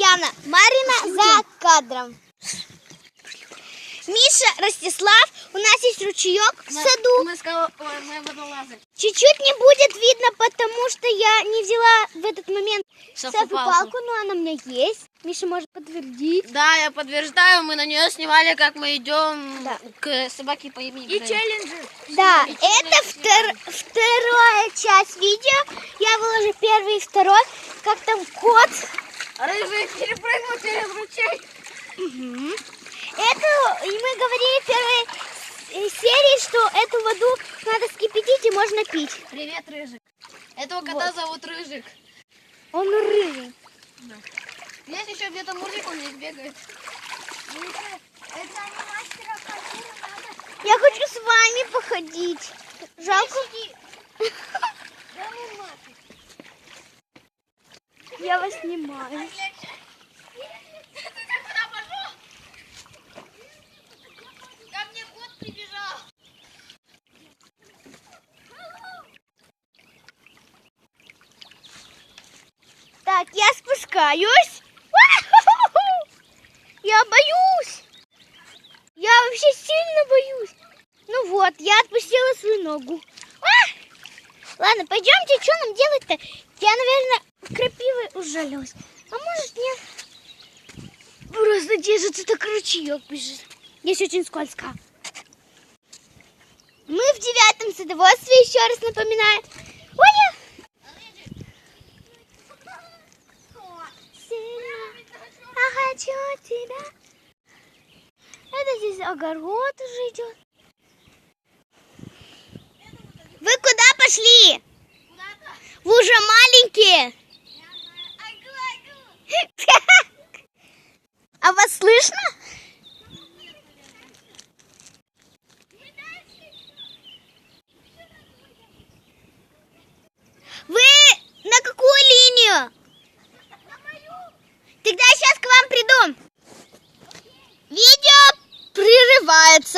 Яна, Марина за кадром. Миша, Ростислав, у нас есть ручеек в саду. Мы водолазы. Чуть-чуть не будет видно, потому что я не взяла в этот момент селфи-палку, но она у меня есть. Миша может подтвердить. Да, я подтверждаю, мы на нее снимали, как мы идем к собаке по имени И челленджи. Да, это вторая часть видео. Я выложу первый и второй. Как там кот. Рыжий перепрыгнул через ручей. Это, и мы говорили в первой серии, что эту воду надо вскипятить и можно пить. Привет, Рыжик. Этого кота зовут Рыжик. Он рыжий. Да. Есть еще где-то мужик, он здесь бегает. Я хочу с вами походить. Жалко. Я вас снимаю. Ко мне кот прибежал. Так, я спускаюсь. Я боюсь. Я вообще сильно боюсь. Ну вот, я отпустила свою ногу. Ладно, пойдемте, что нам делать-то? Я, наверное, в крапивы ужалилась. А может нет? Просто держится, так ручеек бежит. Здесь очень скользко. Мы в 9-м садоводстве, еще раз напоминаю. Оля! Я хочу тебя. Это здесь огород уже идет. Вы куда пошли? Куда-то. Вы уже маленькие.